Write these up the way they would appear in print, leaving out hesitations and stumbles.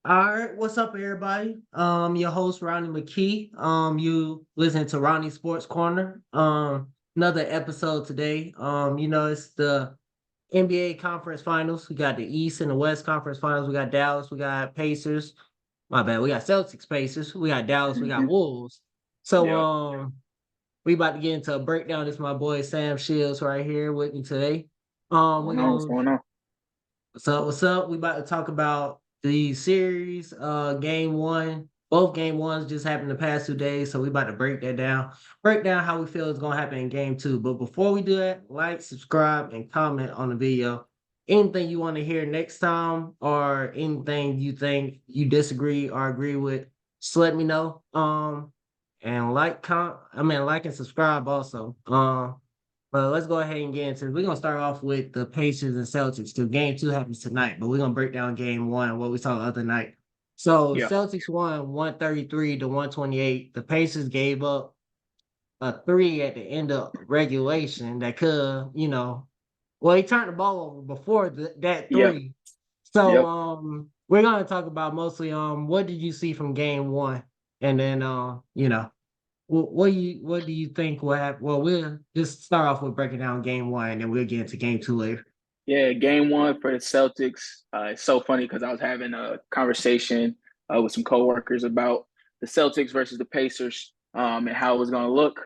All right, what's up, everybody? Your host Ronnie McKee. You listen to Ronnie Sports Corner. Another episode today. It's the NBA Conference Finals. We got the East and the West Conference Finals. We got Dallas. We got Pacers. My bad. We got Celtics, Pacers. We got Dallas. We got Hmm. Wolves. So, Yeah. we about to get into a breakdown. This is my boy Sam Shields right here with me today. We're Going on? What's gonna going on? So what's up? We about to talk about the series, game one. Both game ones just happened the past 2 days, so we about to break that down. Break down how we feel it's gonna happen in game two. But before we do that, like, subscribe, and comment on the video. Anything you want to hear next time, or anything you think you disagree or agree with, just let me know. And like and subscribe also. But let's go ahead and get into it. We're gonna start off with the Pacers and Celtics because game two happens tonight, but we're gonna break down game one, what we saw the other night. So the Yeah. Celtics won 133 to 128. The Pacers gave up a three at the end of regulation that could, he turned the ball over before that Yep. three. So Yep. we're gonna talk about mostly what did you see from game one? And then what do you think will happen? Well, we'll just start off with breaking down game one, and then we'll get into game two later. Yeah. Game one for the Celtics. It's so funny because I was having a conversation with some coworkers about the Celtics versus the Pacers and how it was going to look.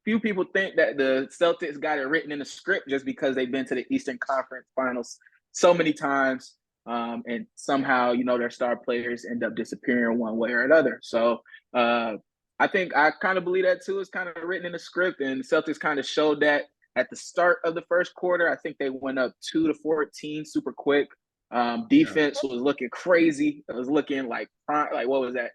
Few people think that the Celtics got it written in the script just because they've been to the Eastern Conference Finals so many times, and somehow their star players end up disappearing one way or another. So uh, I think I kind of believe that too. It's kind of written in the script, and the Celtics kind of showed that at the start of the first quarter. I think they went up 2-14 super quick. Yeah. Defense was looking crazy. It was looking like what was that?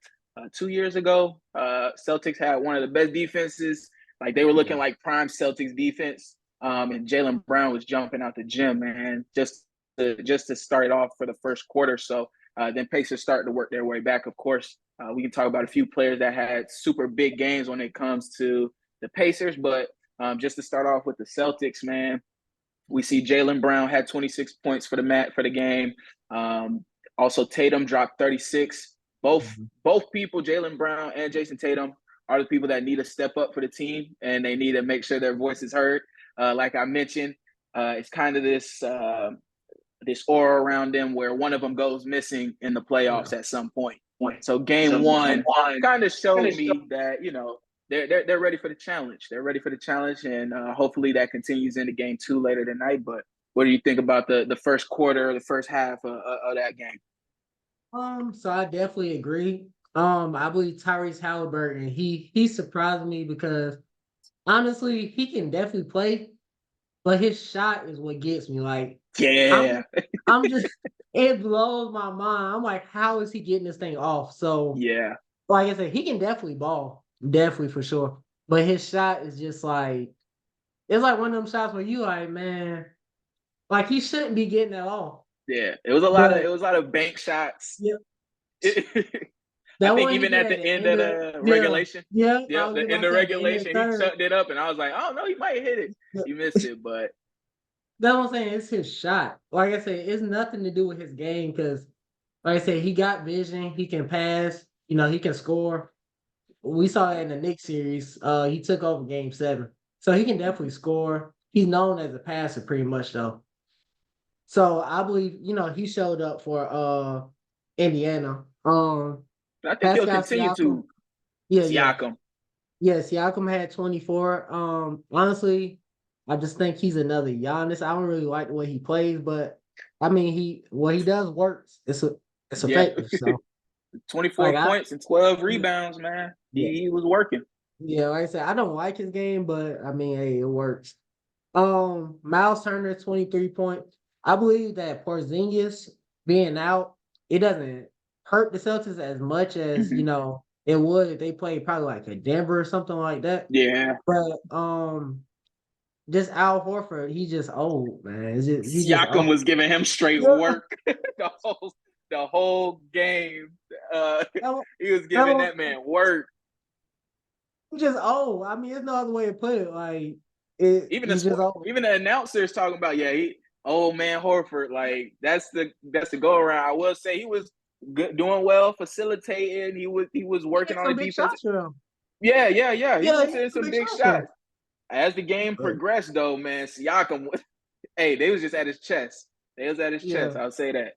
2 years ago, Celtics had one of the best defenses. Like they were looking Yeah. like prime Celtics defense. And Jaylen Brown was jumping out the gym, man, just to start it off for the first quarter. So then Pacers started to work their way back. Of course, we can talk about a few players that had super big games when it comes to the Pacers, but just to start off with the Celtics, man, we see Jaylen Brown had 26 points for the game. Also, Tatum dropped 36. Both Mhm. both people, Jaylen Brown and Jason Tatum, are the people that need to step up for the team, and they need to make sure their voice is heard. Like I mentioned, it's kind of this aura around them where one of them goes missing in the playoffs Yeah. at some point. So game So one one kind of kind showed of me that they're ready for the challenge. They're ready for the challenge, and hopefully that continues into game two later tonight. But what do you think about the first quarter, the first half of that game? so I definitely agree. I believe Tyrese Halliburton, he surprised me because honestly, he can definitely play, but his shot is what gets me. Like, Yeah, I'm I'm just it blows my mind. I'm like, how is he getting this thing off? So yeah, like I said, he can definitely ball, definitely for sure. But his shot is just like it's like one of them shots where you like, man, like he shouldn't be getting that off. yeah. It was a lot of bank shots. Yeah, I that think one he even did at at the the end end of of the yeah, regulation, yeah. I yep, was in about the to say at the end of the regulation, he third. chucked it up, and I was like, oh no, he might hit it. He missed it, but That's what I'm saying. It's his shot. Like I said, it's nothing to do with his game because, like I said, he got vision. He can pass. He can score. We saw it in the Knicks series. He took over Game 7, so he can definitely score. He's known as a passer, pretty much though. So I believe he showed up for Indiana. I think he'll Pascal continue Siakam. to. Yeah, yeah. Siakam. Yeah, Siakam had 24. Honestly, I just think he's another Giannis. I don't really like the way he plays, but I mean what he does works. It's Yeah. effective. So 24 like I points and 12 rebounds, man. yeah, He was working. yeah, like I said, I don't like his game, but I mean, hey, it works. Miles Turner, 23 points. I believe that Porzingis being out, it doesn't hurt the Celtics as much as, Mhm. it would if they played probably like a Denver or something like that. Yeah. But just Al Horford, he's just old, man. He's just Siakam old. was giving him straight Yeah. work the whole game. Uh, That one- he was that giving one- that man work. he's just old. I mean, there's no other way to put it. Like Even the he's just sport, old. even the announcers talking about, yeah, old man Horford. Like that's the go around. I will say he was good, doing well, facilitating. He was He working hit on some the big defense. shots for them. Yeah. He Yeah, was he hit hitting some some big big shots for shots. them. As the game But progressed, though, man, Siakam, hey, they was just at his chest. They was at his yeah, chest. I'll say that.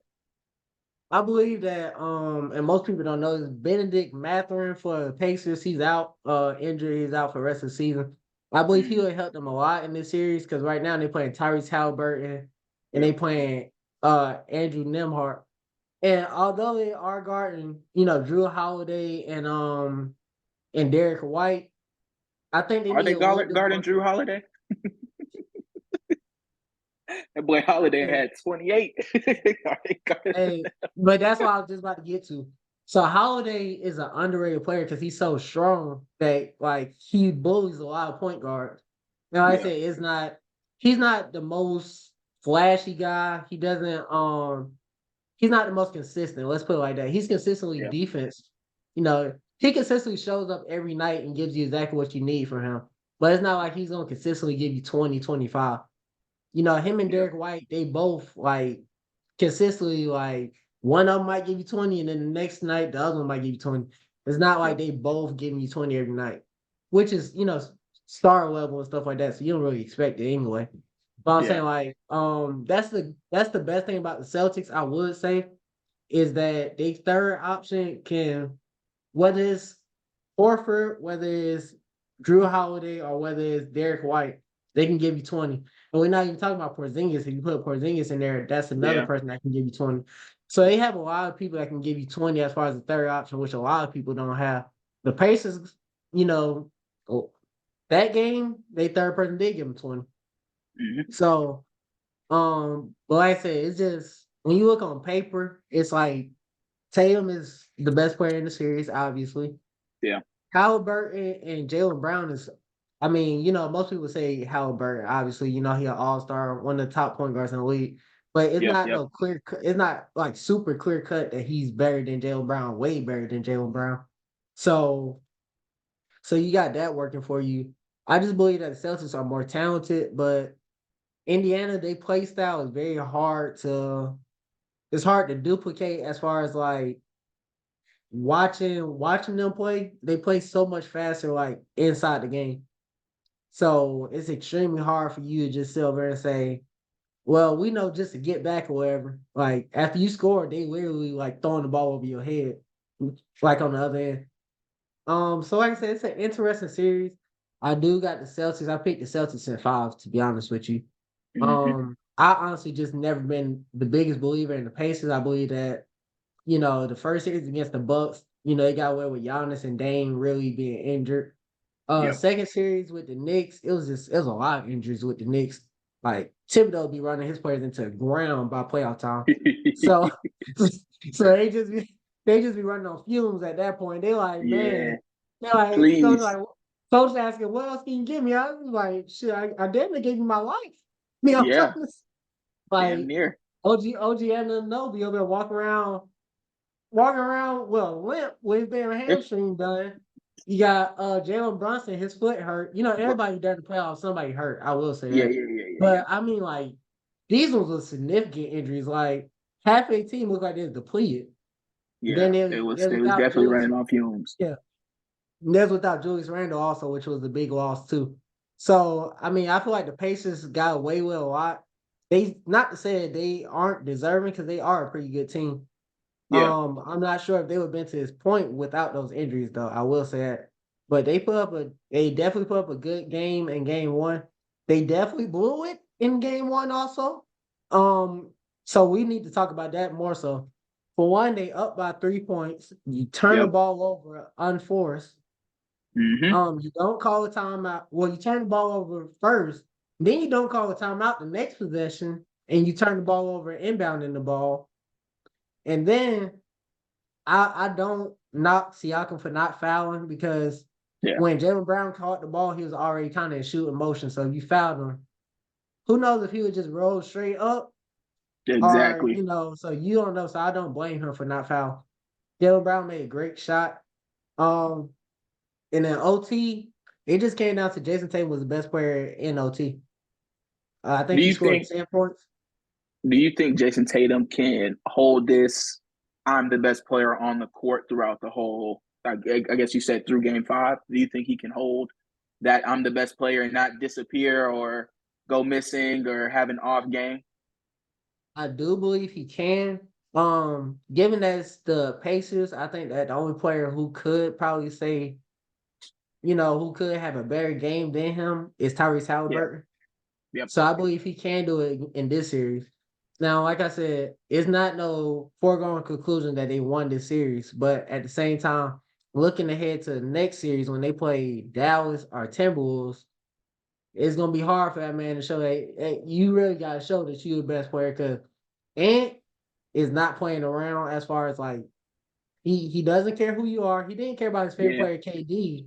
I believe that and most people don't know this. Benedict Mathurin for the Pacers, he's out, injured, he's out for the rest of the season. I believe he Mm-hmm. would help them a lot in this series because right now they're playing Tyrese Halliburton and they Yep. playing Andrew Nemhart. And although they are guarding, Drew Holiday and Derek White, I think they Are need they a little bit guarding more. Drew Holiday? That boy Holiday Hey, had 28. Are they guarding? hey, but that's what I was just about to get to. So Holiday is an underrated player because he's so strong that like he bullies a lot of point guards. Now like I Yeah, said he's not the most flashy guy. He's not the most consistent. Let's put it like that. He's consistently yeah, defense. He consistently shows up every night and gives you exactly what you need from him. But it's not like he's gonna consistently give you 20, 25. Him and yeah, Derek White, they both like consistently like one of them might give you 20 and then the next night the other one might give you 20. It's not like yep, they both giving you 20 every night, which is, star level and stuff like that. So you don't really expect it anyway. But I'm yeah, saying like that's the best thing about the Celtics, I would say, is that they third option can, whether it's Horford, whether it's Drew Holiday, or whether it's Derek White, they can give you 20. And we're not even talking about Porzingis. If you put Porzingis in there, that's another yeah. person that can give you 20. So they have a lot of people that can give you 20 as far as the third option, which a lot of people don't have. The Pacers, you know, oh, that game, they third person did give them 20. Mm-hmm. So, but like I said, it's just when you look on paper, it's like Tatum is the best player in the series, obviously. Yeah, Halliburton and Jalen Brown is, I mean, most people say Halliburton, obviously, he an all-star, one of the top point guards in the league. But it's yep, not yep. no it's not like super clear cut that he's better than Jalen Brown, way better than Jalen Brown. So so you got that working for you. I just believe that the Celtics are more talented, but Indiana, they play style is very hard to it's hard to duplicate as far as like watching them play. They play so much faster like inside the game. So it's extremely hard for you to just sit over and say, well, we know just to get back or whatever. Like after you score, they literally like throwing the ball over your head, like on the other end. So like I said, it's an interesting series. I do got the Celtics. I picked the Celtics in five, to be honest with you. Mm-hmm. I honestly just never been the biggest believer in the Pacers. I believe that, the first series against the Bucks, they got away with Giannis and Dame really being injured. Yep. Second series with the Knicks, it was a lot of injuries with the Knicks. Like Thibodeau be running his players into the ground by playoff time. So so they just be running on fumes at that point. They like, Yeah, man, they're like, please. coach asking, what else can you give me? I was like, shit, I damn near gave you my life. I'm Yeah, trying to damn like near. OG Anunoby over there walking around, well, limp with his damn hamstring done. You got Jalen Brunson, his foot hurt. Bro, Everybody does the playoffs, somebody hurt. I will say yeah, that. yeah, yeah, yeah, yeah. But I mean, like, these ones were significant injuries. Like half a team looked like they're depleted. And Yeah, then it was they're it was without definitely Julius. running on fumes. Yeah. And there's without Julius Randle also, which was a big loss too. So I mean, I feel like the Pacers got away with a lot. They not to say that they aren't deserving because they are a pretty good team. Yeah, I'm not sure if they would have been to this point without those injuries, though. I will say that. But they definitely put up a good game in game one. They definitely blew it in game one also. Um, so we need to talk about that more so. For one, they up by 3 points. You turn the yep. ball over unforced. Mm-hmm. You don't call a timeout. Well, you turn the ball over first, then you don't call a timeout the next possession, and you turn the ball over inbounding the ball. And then I don't knock Siakam for not fouling because Yeah, when Jalen Brown caught the ball, he was already kind of in shooting motion. So if you fouled him, who knows if he would just roll straight up or, exactly. so you don't know. So I don't blame him for not fouling. Jalen Brown made a great shot. Um, and then OT, it just came down to Jason Tatum was the best player in OT. I think Do he you scored think 10 points. do you think Jason Tatum can hold this? I'm the best player on the court throughout the whole. I guess you said through Game 5. Do you think he can hold that I'm the best player and not disappear or go missing or have an off game? I do believe he can. Given that it's the Pacers, I think that the only player who could probably say, who could have a better game than him is Tyrese Yeah. Halliburton. Yep. So I believe he can do it in this series. Now, like I said, it's not no foregone conclusion that they won this series, but at the same time, looking ahead to the next series when they play Dallas or Timberwolves, it's gonna be hard for that man to show that hey, you really gotta show that you're the best player because Ant is not playing around as far as like he doesn't care who you are. He didn't care about his favorite Yeah. player, KD.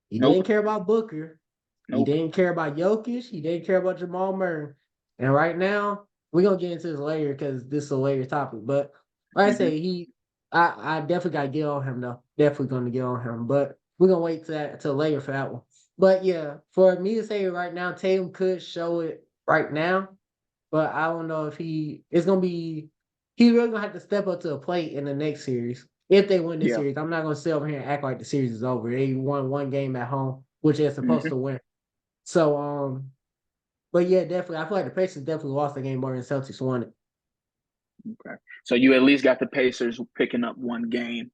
He didn't Nope. care about Booker. He Nope. didn't care about Jokic. He didn't care about Jamal Murray. And right now, we're gonna get into this later because this is a later topic. But like I Mm-hmm. say, I definitely gotta get on him though. Definitely gonna get on him. But we're gonna wait till later for that one. But yeah, for me to say it right now, Tatum could show it right now, but I don't know if it's gonna be he really gonna have to step up to the plate in the next series. If they win this Yeah. series, I'm not gonna sit over here and act like the series is over. They won one game at home, which they're supposed Mm-hmm. to win. So but yeah, definitely I feel like the Pacers definitely lost the game more than Celtics won it. Okay. So you at least got the Pacers picking up one game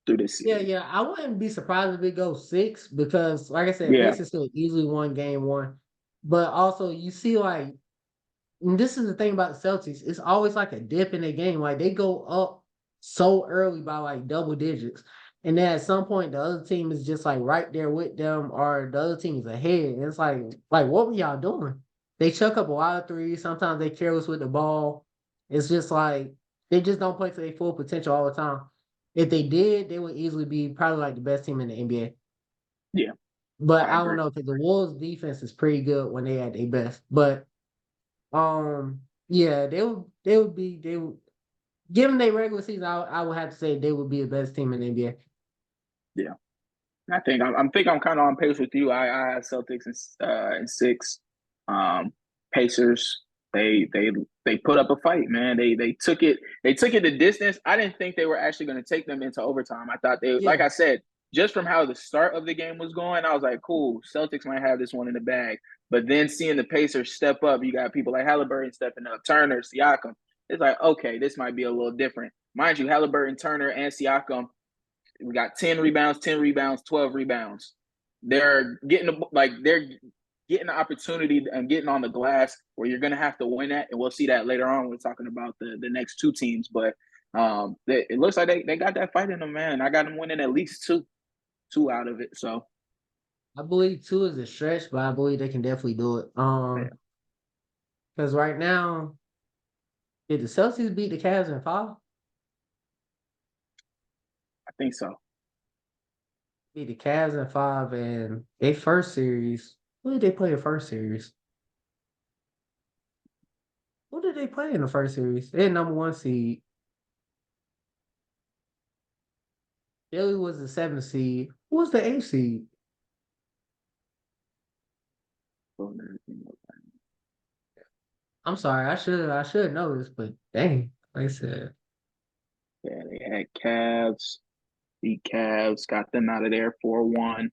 through this Yeah, series. yeah. I wouldn't be surprised if it goes six because like I said, Yeah. Pacers still easily won game one. But also you see like and this is the thing about the Celtics. It's always like a dip in the game. Like they go up so early by like double digits. And then at some point the other team is just like right there with them or the other team is ahead. And it's like what were y'all doing? They chuck up a lot of threes. Sometimes they careless with the ball. It's just like they just don't play to their full potential all the time. If they did, they would easily be probably like the best team in the NBA. Yeah. But I I don't agree. know because the Wolves defense is pretty good when they at their best. But yeah, they would given their regular season, I would have to say they would be the best team in the NBA. Yeah. I think I'm kind of on pace with you. I have Celtics in six. Pacers they they put up a fight, man. They took it the distance. I didn't think they were actually going to take them into overtime. I thought they, like Yeah, I said, just from how the start of the game was going, I was like, cool, Celtics might have this one in the bag. But then seeing the Pacers step up, you got people like Halliburton stepping up, Turner, Siakam. It's like, okay, this might be a little different. Mind you, Halliburton, Turner, and Siakam, we got 10 rebounds, 10 rebounds, 12 rebounds. They're getting the opportunity and getting on the glass where you're going to have to win that. And we'll see that later on when we're talking about the next two teams. But it looks like they got that fight in them, man. I got them winning at least two out of it. So, I believe two is a stretch, but I believe they can definitely do it. yeah, Because right now, did the Celtics beat the Cavs in five? I think so. Beat the Cavs in five, and they first series. Who did they play the first series? Who did they play in the first series? They had number one seed. Philly was the seventh seed. Who was the eighth seed? I'm sorry, I should know this, but dang, like I said, Yeah, they had Cavs, beat Cavs, got them out of there 4-1.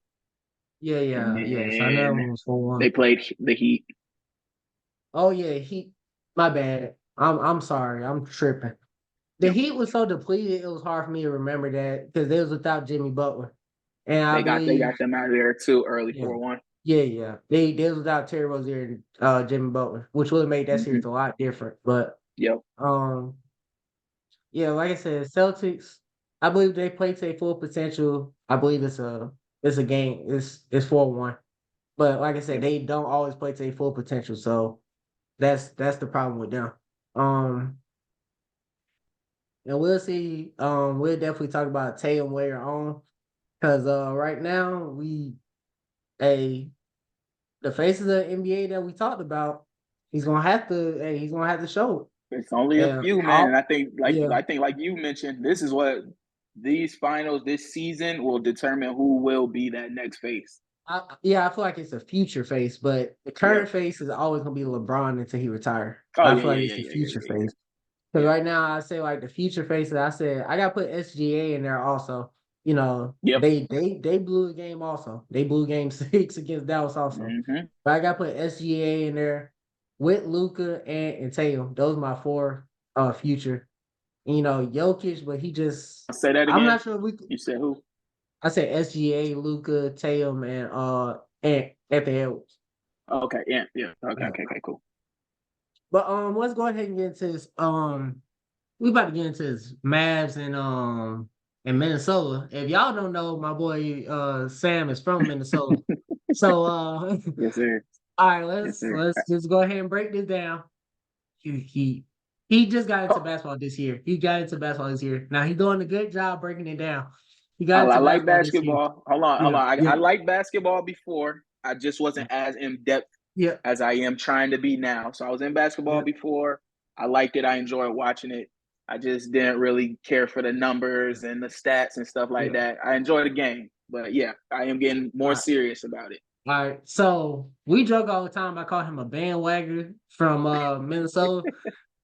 yeah, And yeah, yes, I know that then one was 4-1. they played the Heat. Oh yeah, Heat. My bad. I'm sorry. I'm tripping. The Yep. Heat was so depleted. It was hard for me to remember that because they was without Jimmy Butler, and I They got believe them out of there too early yeah, 4-1. yeah, yeah. They was without Terry Rozier and Jimmy Butler, which would have made that Mm-hmm. series a lot different. But Yep. um, yeah, like I said, Celtics. I believe they play to their full potential. I believe it's a game. It's 4-1. But like I said, Yep. they don't always play to their full potential. So that's the problem with them. Um, and we'll see. We'll definitely talk about Tatum later on because right now a the faces of the NBA that we talked about, he's gonna have to show It's only it. a And few, man. all And yeah, I think like you mentioned, this is what these finals this season will determine who will be that next face. yeah, I feel like it's a future face, but the Yeah. current face is always gonna be LeBron until he retire. Oh I yeah, feel like yeah, it's yeah, the yeah, yeah, future yeah, yeah. face. Because Yeah. right now I say like the future faces. I said I gotta put SGA in there also. You know, Yep. they blew the game also. They blew game 6 against Dallas also. Hmm. But I gotta put SGA in there with Luca and Tatum. Those are my four future. You know, Jokic, but he just I'll say that I'm again. not sure we You said who? I said SGA, Luca, Tatum, and Anthony Edwards. Okay. Yeah. Yeah. Okay. Yeah. Okay. Okay. Cool. But let's go ahead and get into this. We about to get into this Mavs and Minnesota. If y'all don't know, my boy Sam is from Minnesota. So Yes, sir. all right, Yes, sir. let's just go ahead and break this down. He he he just got into Oh, basketball this year. He got into basketball this year. Now he's doing a good job breaking it down. He I, got I into like basketball this year. basketball. Hold on. Hold Yeah, on. I yeah, liked basketball before. I just yeah, wasn't as in depth yeah, as I am trying to be now. So I was in basketball yeah. before. I liked it. I enjoyed watching it. I just didn't really care for the numbers and the stats and stuff like Yeah. that. I enjoy the game, but yeah, I am getting All more right. serious about it. All right. So we joke all the time. I call him a bandwagon from Minnesota.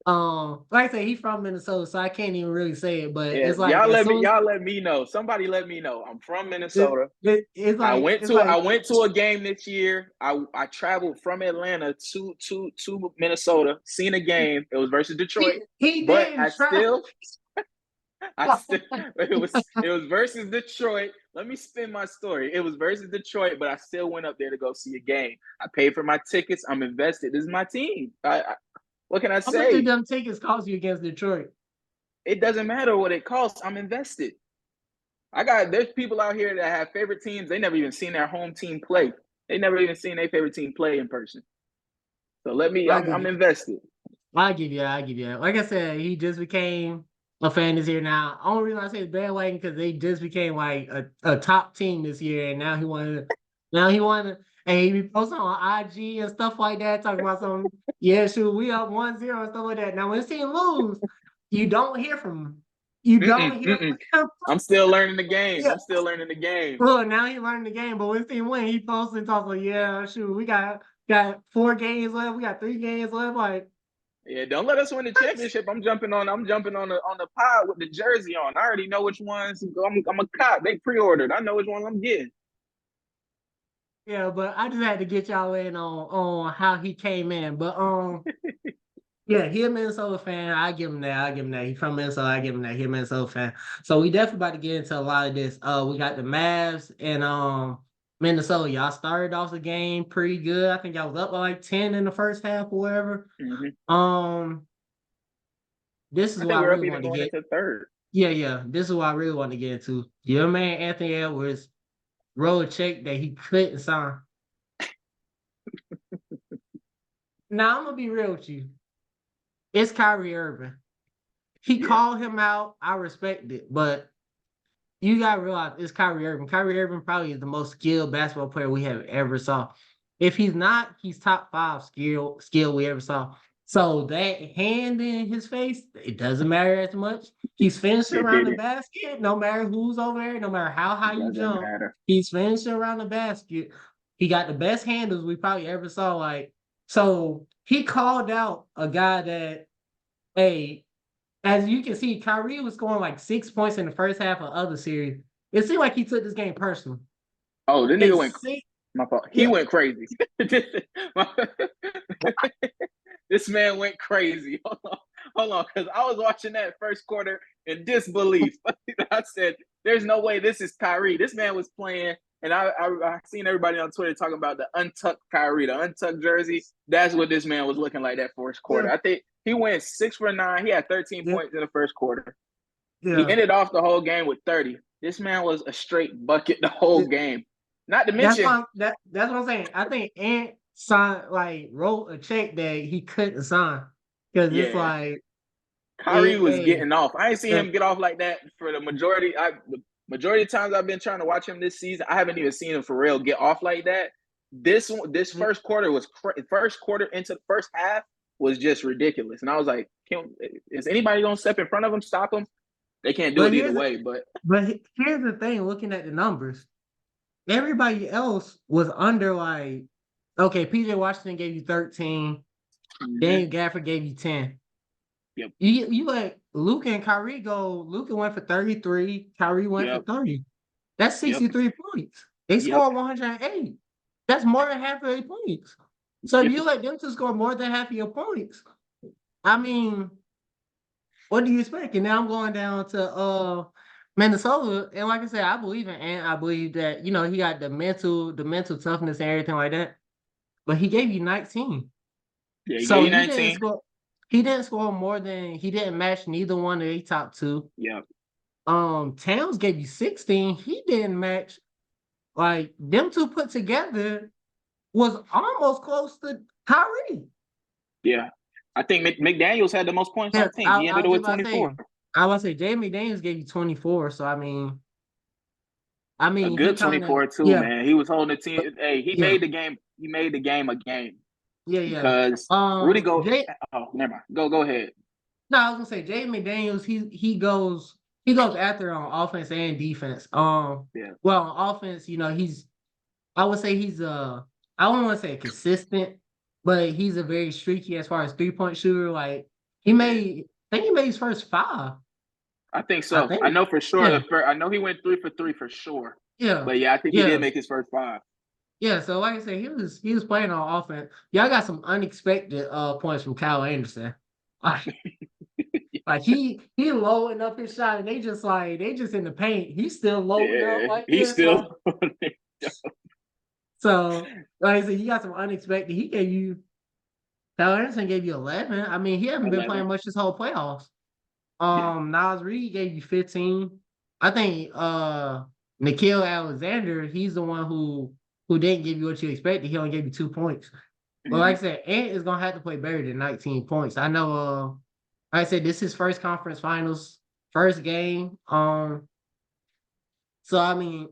Like I say, he's from Minnesota, so I can't even really say it. But Yeah, it's like as soon as y'all let me know. Somebody let me know. I'm from Minnesota. it's I like went it's to like I went to a game this year. I traveled from Atlanta to Minnesota, seen a game. It was versus Detroit, he but didn't try. I still it was versus Detroit. Let me spin my story. It was versus Detroit, but I still went up there to go see a game. I paid for my tickets. I'm invested. This is my team. What can I How much did say? them tickets cost you against Detroit? It doesn't matter what it costs. I'm invested. There's people out here that have favorite teams. They never even seen their home team play. They never even seen their favorite team play in person. So I give I'm you, invested. I give you that. Like I said, he just became a fan this year. Now, only reason I say it's bandwagon because they just became like a top team this year, and now he wanted, and he be posting on IG and stuff like that, talking about some, yeah, shoot, we up 1-0 and stuff like that. Now, when his team lose, you don't hear from him. You don't Mm-mm, hear mm-mm. from him. I'm still learning the game. Yeah. I'm still learning the game. Look, now he learned the game, but when his team win, he posts and talks like, yeah, shoot, we got 4 games left, we got 3 games left, like. Yeah, don't let us win the championship. I'm jumping on the pod with the jersey on. I already know which ones. I'm a cop. They pre-ordered. I know which ones I'm getting. Yeah, but I just had to get y'all in on how he came in. But yeah, he a Minnesota fan. I give him that. I give him that. He's from Minnesota. I give him that. He a Minnesota fan. So we definitely about to get into a lot of this. We got the Mavs and Minnesota. Y'all started off the game pretty good. I think y'all was up by like 10 in the first half or whatever. Hmm. Um, this is I what think I we're up really even wanted to going get. into third. Yeah, yeah. This is what I really wanted to get into. Your man Anthony Edwards wrote a check that he couldn't sign. Now I'm gonna be real with you. It's Kyrie Irving. He Yeah, called him out. I respect it, but you gotta realize it's Kyrie Irving. Kyrie Irving probably is the most skilled basketball player we have ever saw. If he's not, he's top 5 skill we ever saw. So that hand in his face, it doesn't matter as much. He's finishing it around the didn't. basket, no matter who's over there, no matter how high It you doesn't jump. matter. He's finishing around the basket. He got the best handles we probably ever saw. Like, so he called out a guy that, hey, as you can see, Kyrie was scoring like 6 points in the first half of other series. It seemed like he took this game personal. Oh, the And nigga went. see, My fault. He yeah, went crazy. This man went crazy. Hold on, because I was watching that first quarter in disbelief. I said, "There's no way this is Kyrie." This man was playing, and I seen everybody on Twitter talking about the untucked Kyrie, the untucked jersey. That's what this man was looking like that first yeah, quarter. I think he went 6 for 9. He had 13 yeah, points in the first quarter. He yeah. ended off the whole game with 30. This man was a straight bucket the whole Th- game. Not to That's mention, why that's what I'm saying. I think Ant signed like wrote a check that he couldn't sign because it's yeah, like Kyrie it. was Hey, getting off. I ain't seen yeah, him get off like that for the majority of times I've been trying to watch him this season. I haven't even seen him for real get off like that. This yeah, first quarter was first quarter into the first half was just ridiculous, and I was like, is anybody gonna step in front of him, stop him? They can't do but it either way. But here's the thing. Looking at the numbers, everybody else was under like okay. PJ Washington gave you 13. mhm. Daniel Gafford gave you 10. Yep. You let Luka and Kyrie go. Luka went for 33. Kyrie went for Yep. 30. That's Yep. 63 points. They Yep. scored 108. That's more than half of their points. So if Yep. you let them to score more than half of your points, I mean, what do you expect? And now I'm going down to Minnesota, and like I said, I believe in Ant. I believe that he got the mental toughness and everything like that. But he gave you 19, Yeah. He gave so you 19. He didn't score more than he didn't match neither one of the top two. Yep. Towns gave you 16. He didn't match like them two put together was almost close to Kyrie. Yeah. I think McDaniels had the most points on Yeah, the team. He I ended it was just with about to 24. say, I was say Jamie Daniels gave you 24. So I A mean, he good kind of 24 too, yeah, man. He was holding the but team. Hey, he yeah, made the game. He made the game a game yeah, yeah. because Rudy go. Jay, Oh, never mind. Go ahead. no, I was gonna say Jay McDaniels. He goes after on offense and defense. Yeah. Well, on offense, I would say he's I don't want to say consistent, but he's a very streaky as far as 3-point shooter. Like Yeah. I think he made his first five. I think I so. I think, know for sure. yeah, I know he went 3 for 3 for sure. yeah, But yeah, I think he did yeah, make his first five. yeah. So like I said, he was playing on offense. Y'all got some unexpected points from Kyle Anderson. Like he loading up his shot, and they just in the paint. He's still loading up Yeah, like he's this. Like still. so, like I said, you got some unexpected. Kyle Anderson gave you 11. I mean, he hasn't been 11. playing much this whole playoffs. Yeah. Nas Reed gave you 15. I think Nikhil Alexander, he's the one who didn't give you what you expected. He only gave you 2 points. But like Hmm. I said, Ant is gonna have to play better than 19 points. I know like I said, this is his first conference finals, first game. So I mean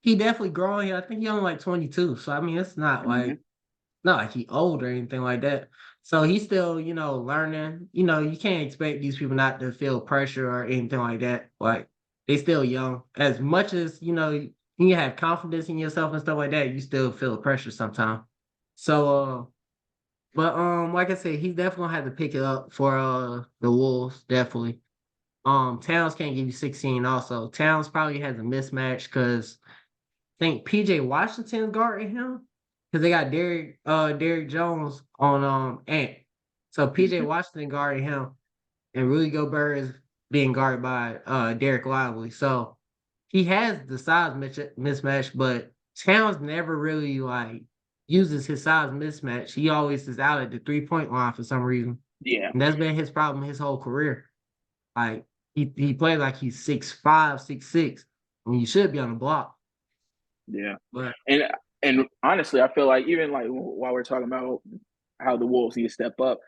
he definitely growing. I think he only like 22. So I mean it's Hmm. not like he old or anything like that. So he's still, learning. You can't expect these people not to feel pressure or anything like that. Like they still young. As much as, you have confidence in yourself and stuff like that, you still feel pressure sometimes. So but like I said, he's definitely gonna have to pick it up for the Wolves, definitely. Towns can't give you 16 also. Towns probably has a mismatch because I think PJ Washington's guarding him because they got Derrick Jones on Ant. So PJ Hmm. Washington guarding him, and Rudy Gobert is being guarded by Derek Lively. So he has the size mismatch, but Towns never really like uses his size mismatch. He always is out at the 3-point line for some reason, Yeah. and that's been his problem his whole career. Like he plays like he's 6'5", 6'6", when you should be on the block. Yeah. But And and honestly, I feel like even like while we're talking about how the Wolves need to step up,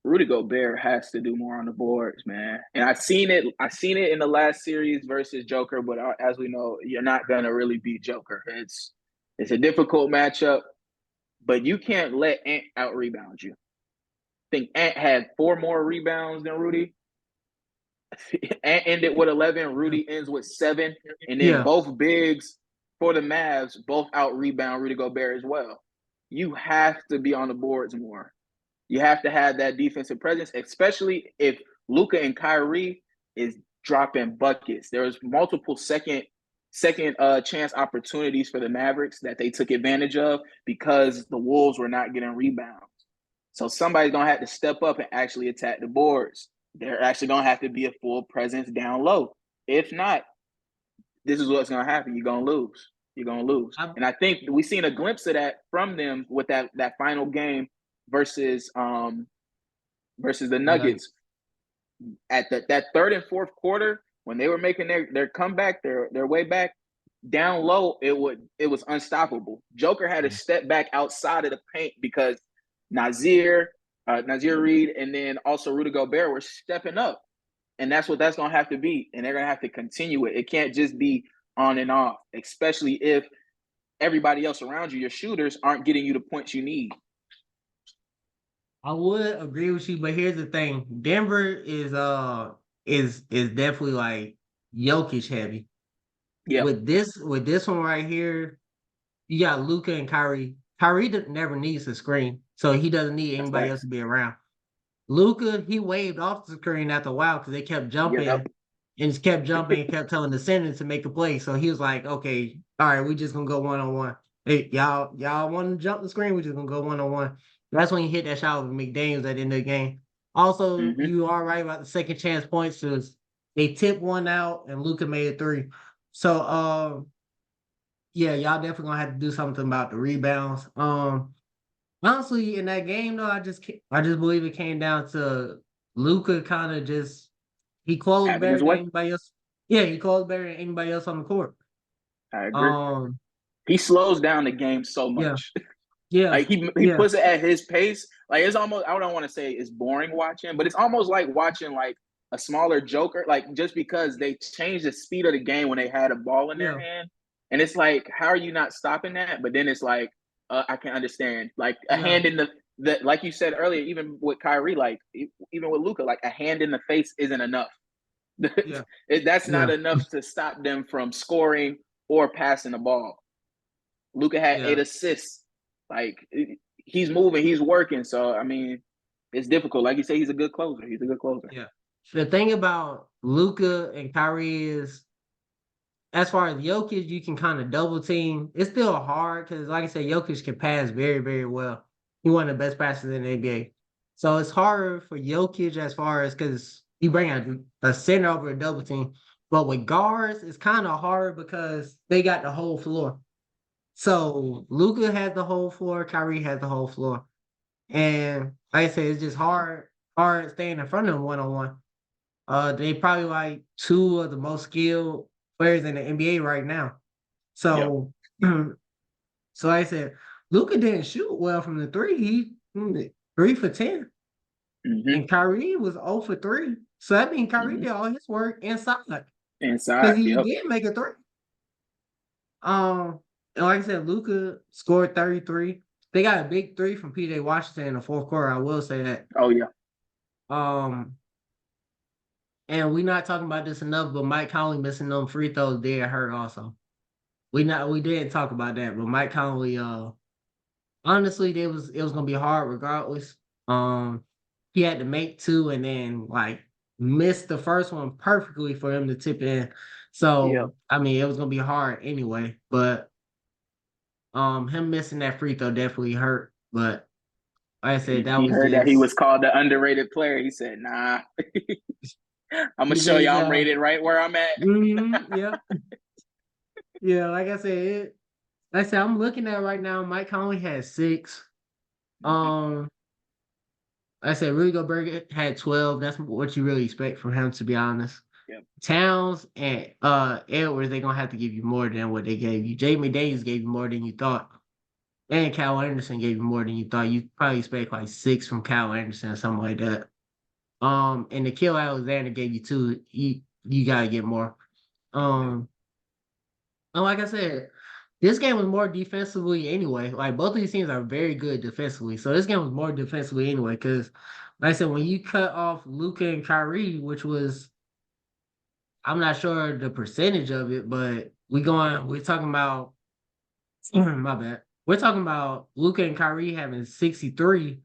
Rudy Gobert has to do more on the boards, man. And I've seen it. I seen it in the last series versus Joker, but as we know, you're not gonna really beat Joker. It's a difficult matchup, but you can't let Ant out rebound you. I think Ant had 4 more rebounds than Rudy. Ant ended with 11. yeah, Rudy ends with 7, and then yeah. both bigs for the Mavs both out rebound Rudy Gobert as well. You have to be on the boards more. You have to have that defensive presence, especially if Luka and Kyrie is dropping buckets. There's multiple second chance opportunities for the Mavericks that they took advantage of because the Wolves were not getting rebounds. So somebody's gonna have to step up and actually attack the boards. They're actually gonna have to be a full presence down low. If not, this is what's gonna happen. You're gonna lose. You're gonna lose. I, And I think we've seen a glimpse of that from them with that final game versus versus the no, Nuggets at that third and fourth quarter when they were making their comeback, their way back down low. It was unstoppable. Joker had to step back outside of the paint because Nazir Reed, and then also Rudy Gobert were stepping up, and that's gonna have to be, and they're gonna have to continue it. It can't just be on and off, especially if everybody else around you, your shooters, aren't getting you the points you need. I would agree with you, but here's the thing: Denver is definitely like Jokic heavy. Yep, With this one right here, you got Luca and Kyrie. Kyrie never needs a screen, so he doesn't need that's anybody else facts. to be around. Luka, he waved off the screen after a while because they kept Yep. jumping and just kept jumping and kept telling the center to make a play. So he was like, okay, all right, we just gonna go 1-on-1. Hey, y'all want to jump the screen? We just gonna go 1-on-1. That's when he hit that shot with McDaniels at the end of the game. Also, Hmm. you are right about the second chance points because they tipped one out and Luka made a three. So yeah, y'all definitely gonna have to do something about the rebounds. Honestly, in that game though, I just believe it came down to Luca kind of just he closed Having his better than way. anybody else. Yeah, he closed better than anybody else on the court. I agree. Um, He slows down the game so yeah, much. yeah, Like he yeah, puts it at his pace. Like it's almost, I don't want to say it's boring watching, but it's almost like watching like a smaller Joker. Like just because they changed the speed of the game when they had a ball in their yeah, hand, and it's like, how are you not stopping that? But then it's like, I can understand. Like a yeah, hand in the like you said earlier, even with Kyrie, like even with Luca, like a hand in the face isn't enough. yeah, That's not yeah, enough to stop them from scoring or passing the ball. Luca had yeah, 8 assists. Like he's moving, he's working. So I mean, it's difficult. Like you say, he's a good closer. He's a good closer. yeah. The thing about Luca and Kyrie is, as far as Jokic, you can kind of double team. It's still hard because, like I said, Jokic can pass very, very well. He one of the best passers in the NBA. So it's harder for Jokic as far as because you bring a center over a double team. But with guards, it's kind of hard because they got the whole floor. So Luca has the whole floor, Kyrie has the whole floor. And like I said, it's just hard staying in front of them 1-on-1. They probably like two of the most skilled players in the NBA right now. Yep. So, so like I said, Luca didn't shoot well from the three. He 3 for 10, Mm-hmm. and Kyrie was 0 for 3. So that means Kyrie Mm-hmm. did all his work inside because Inside. he Yep. did make a three. And like I said, Luca scored 33. They got a big three from PJ Washington in the fourth quarter. I will say that. Oh yeah. Um, and we're not talking about this enough, but Mike Conley missing them free throws did hurt also. We didn't talk about that, but Mike Conley, honestly, it was gonna be hard regardless. He had to make two and then like miss the first one perfectly for him to tip in. Yep. So I mean, it was gonna be hard anyway. But him missing that free throw definitely hurt. But like I said, that He was heard that he just was called the underrated player. He said, "Nah, I'm gonna he show you said, I'm rated right where I'm at." yep, yeah. Like I said, I'm looking at right now. Mike Conley has 6. Mm-hmm. Um, like I said, Rudy Gobert had 12. That's what you really expect from him, to be honest. Yep. Towns and Edwards, they're gonna have to give you more than what they gave you. Jay McDaniels gave you more than you thought. And Kyle Anderson gave you more than you thought. You probably expect like 6 from Kyle Anderson or something like that. And Nikhil Alexander gave you 2. You gotta get more. Um, and like I said, this game was more defensively anyway. Like both of these teams are very good defensively. So this game was more defensively anyway. Because like I said, when you cut off Luca and Kyrie, which was I'm not sure the percentage of it, but we're talking about my bad. We're talking about Luca and Kyrie having 63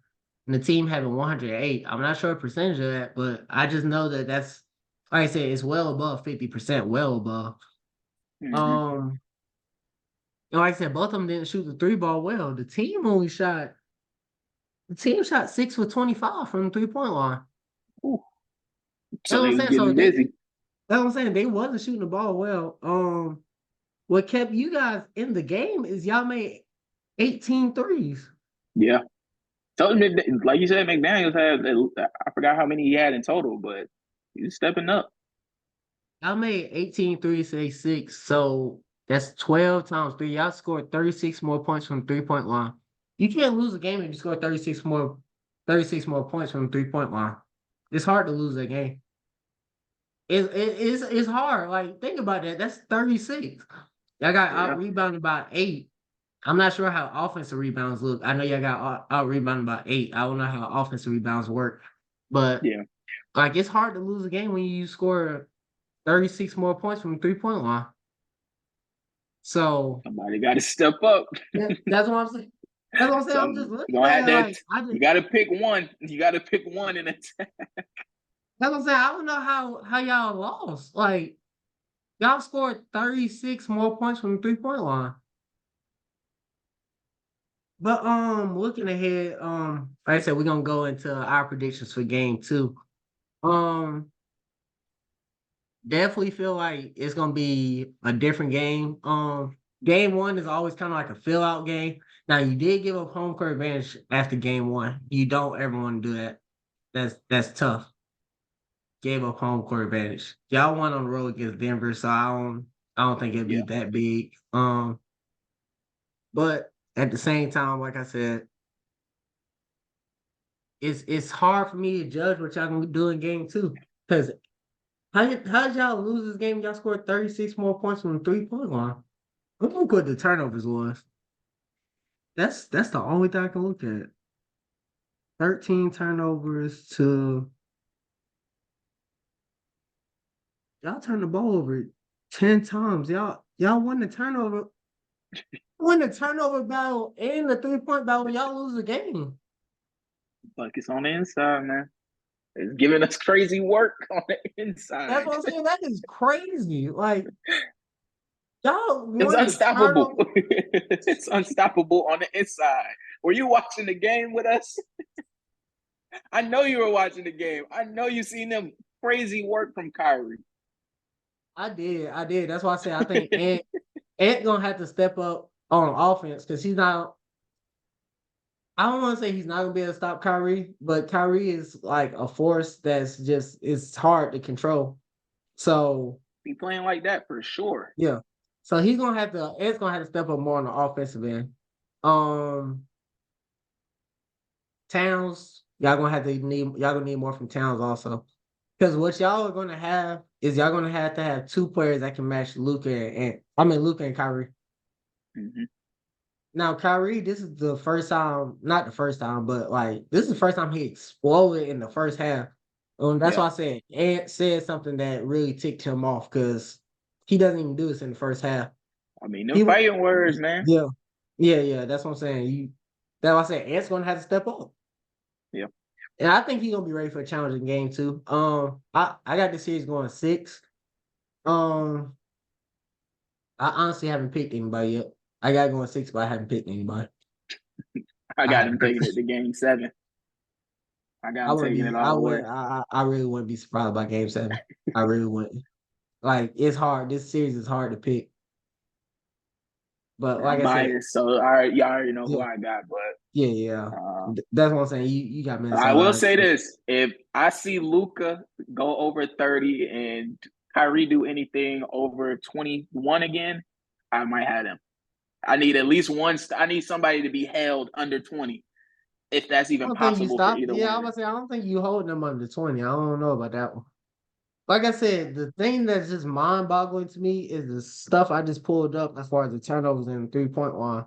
and the team having 108. I'm not sure the percentage of that, but I just know that that's like I said, it's well above 50%, well above. Mm-hmm. Um, and like I said, both of them didn't shoot the three ball well. The team shot 6 for 25 from the 3 point line. Ooh. That's So what they I'm was saying. So getting they busy. that's what I'm saying. They wasn't shooting the ball well. What kept you guys in the game is y'all made 18 threes. Yeah. So like you said, McDaniel's had, I forgot how many he had in total, but he's stepping up. Y'all made 18 threes to 6. So that's 12 times 3. Y'all scored 36 more points from the 3 point line. You can't lose a game if you score 36 more points from the 3 point line. It's hard to lose that game. It's hard. Like, think about that. That's 36. Y'all got out Yeah. rebounded by 8. I'm not sure how offensive rebounds look. I know y'all got out rebounded by 8. I don't know how offensive rebounds work. But Yeah. like it's hard to lose a game when you score 36 more points from the 3 point line. So Somebody got to step up. yeah, that's what I'm saying. That's what I'm saying. So I'm just you're looking gonna at have it that. like I just You got to pick one. You got to pick one in it. that's what I'm saying. I don't know how y'all lost. Like y'all scored 36 more points from the 3-point line. But looking ahead, like I said, we're gonna go into our predictions for game two. Um Definitely feel like it's gonna be a different game. Game one is always kind of like a fill out game. Now you did give up home court advantage after game one. You don't ever want to do that. That's tough. Gave up home court advantage. Y'all won on the road against Denver, so I don't think it'd be Yeah, that big. But at the same time, like I said, it's hard for me to judge what y'all gonna do in game two. Because how did y'all lose this game? Y'all scored 36 more points from the 3-point line. I'm gonna put the turnovers was. That's the only thing I can look at. 13 turnovers to y'all turned the ball over 10 times. Y'all won the turnover battle and the 3-point battle. Y'all lose the game. buckets on the inside, man. It's giving us crazy work on the That's inside. what I'm saying. That is crazy. Like y'all It's won the unstoppable. turnover. It's unstoppable on the inside. Were you watching the game with us? I know you were watching the game. I know you seen them crazy work from Kyrie. I did. That's why I said I think Ant gonna have to step up on offense because he's not. I don't want to say he's not gonna be able to stop Kyrie, but Kyrie is like a force that's just it's hard to control. So Be playing like that for sure. yeah, so he's gonna have to. Ed's gonna have to step up more on the offensive end. Um, Towns, y'all gonna need more from Towns also, because what y'all are gonna have is y'all gonna have to have two players that can match Luca and I mean Luca and Kyrie. Mm-hmm. Now, Kyrie, this is the first time, not the first time, but like this is the first time he exploded in the first half. That's Yeah. why I said Ant said something that really ticked him off because he doesn't even do this in the first half. I mean, them He would, fighting words, man. yeah, yeah. That's what I'm saying. That's why I said Ant's gonna have to step up, Yeah. and I think he's gonna be ready for a challenging game too. I got the series going 6. Um, I honestly haven't picked anybody yet. I got going 6, but I haven't picked anybody. I I got him haven't picked. taking it to game seven. I got him taking it all the way. I really wouldn't be surprised by game 7. I really wouldn't. Like it's hard. This series is hard to pick. But And like I'm I said, biased, so all right, y'all already know who yeah, I got. But yeah. That's what I'm saying. You got I will Minnesota. say this: if I see Luca go over 30 and Kyrie do anything over 21 again, I might have him. I need at least one. I need somebody to be held under 20, if that's I even don't think you possible for stop. either Yeah, one I of them. was say I don't think you holding them under 20. I don't know about that one. Like I said, the thing that's just mind boggling to me is the stuff I just pulled up as far as the turnovers and 3-point line.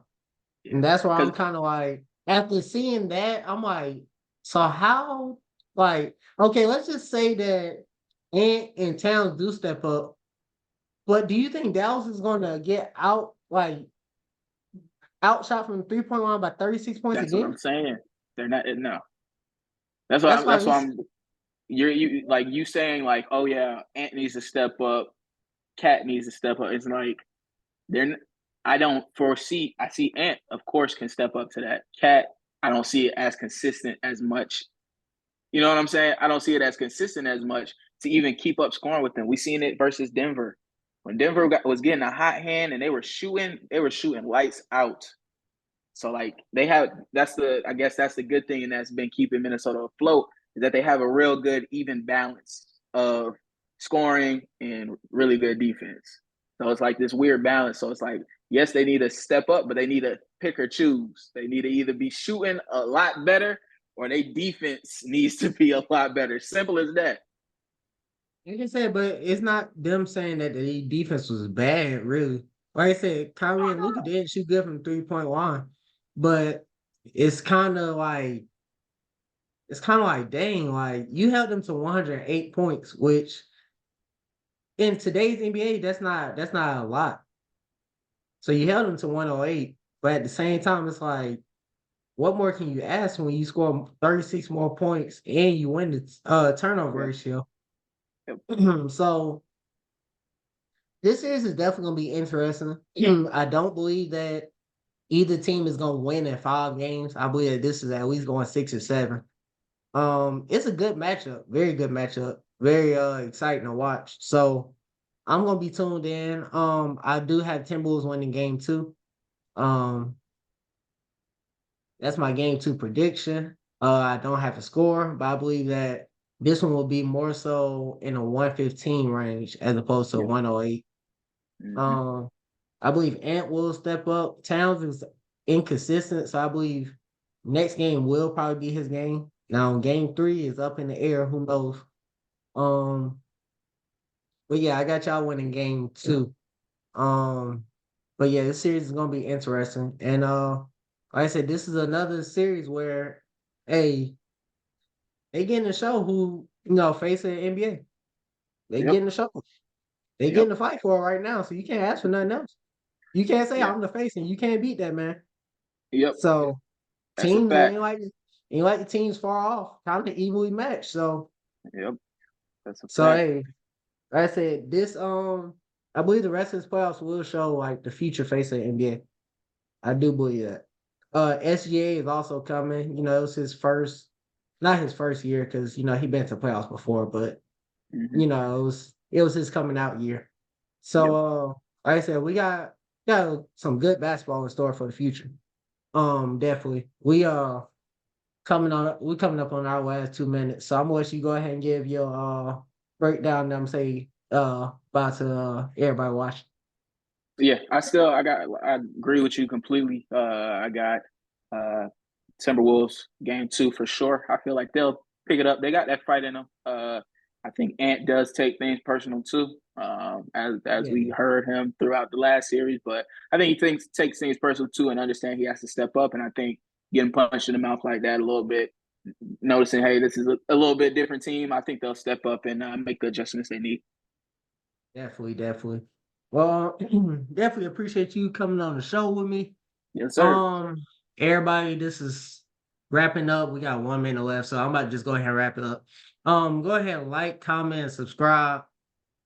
Yeah, And that's where I'm because kind of like, after seeing that, I'm like, so how, like, okay, let's just say that Ant and Towns do step up, but do you think Dallas is going to get outshot from the 3-point line by 36 points that's what again? I'm saying. They're not. No, that's what That's I'm. why That's why it's, I'm. You like you saying like, oh yeah, Ant needs to step up, Cat needs to step up. It's like they're. I don't foresee. I see Ant, of course, can step up to that. Cat, I don't see it as consistent as much. You know what I'm saying? I don't see it as consistent as much to even keep up scoring with them. We seen it versus Denver when was getting a hot hand and they were shooting. They were shooting lights out. So like they have that's the I guess that's the good thing and that's been keeping Minnesota afloat is that they have a real good even balance of scoring and really good defense. So it's like this weird balance. So it's like yes, they need to step up, but they need to pick or choose. They need to either be shooting a lot better or their defense needs to be a lot better. Simple as that. like I said, but it's not them saying that the defense was bad, really. Like I said, Kyrie and Luka did shoot good from 3-point line, but it's kind of like, dang, like you held them to 108 points, which in today's NBA, that's not a lot. So you held them to 108, but at the same time, it's like what more can you ask when you score 36 more points and you win the turnover Yep. ratio? Yep. So this series is definitely gonna be interesting. I don't believe that either team is gonna win in 5 games. I believe that this is at least going 6 or 7. It's a good matchup, very good matchup, very exciting to watch. So I'm gonna be tuned in. I do have Timberwolves winning game 2. Um, that's my game 2 prediction. I don't have a score, but I believe that this one will be more so in a 115 range as opposed to Yep. 108. Hmm. Um, I believe Ant will step up. Towns is inconsistent, so I believe next game will probably be his game. Now, game 3 is up in the air. Who knows? Um, but yeah, I got y'all winning game 2. Um, but yeah, this series is gonna be interesting. And like I said, this is another series where, hey, they getting to show who facing the NBA. They Yep. getting to show. They Yep. getting to fight for it right now. So you can't ask for nothing else. You can't say Yeah. I'm the face and you can't beat that man. Yep. So That's a teams fact. ain't like the teams far off. Kind of evenly matched. Yep. That's a So fact. hey, like I said, this I believe the rest of this playoffs will show like the future face of the NBA. I do believe that. SGA is also coming. It was his first, not his first year because he been to playoffs before, but Hmm. it was his coming out year. So Yep. like I said, we got some good basketball in store for the future. Definitely. We coming up on our last 2 minutes. So I'm gonna let you go ahead and give your breakdown that I'm say about to everybody watch. Yeah. I agree with you completely. I got uh Timberwolves game 2 for sure. I feel like they'll pick it up. They got that fight in them. I think Ant does take things personal too, as we Yeah, heard him throughout the last series. But I think he takes things personal too, and understand he has to step up. And I think getting punched in the mouth like that a little bit, noticing, hey, this is a little bit different team. I think they'll step up and make the adjustments they need. definitely, definitely. Well, definitely appreciate you coming on the show with me. Yes, sir. Um, Everybody, this is wrapping up. We got 1 minute left, so I'm about to just go ahead and wrap it up. Go ahead and like, comment, and subscribe.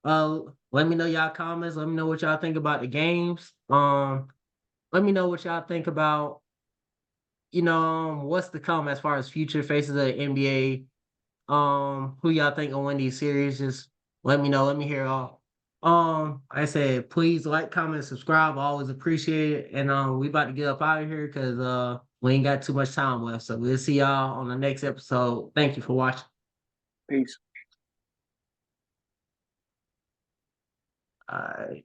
Let me know y'all comments. Let me know what y'all think about the games. Let me know what y'all think about, what's to come as far as future faces of the NBA. Who y'all think will win these series? Just let me know. Let me hear all. I said, please like, comment, subscribe. I always appreciate it. And we about to get up out of here because we ain't got too much time left. So we'll see y'all on the next episode. Thank you for watching. Peace. All right.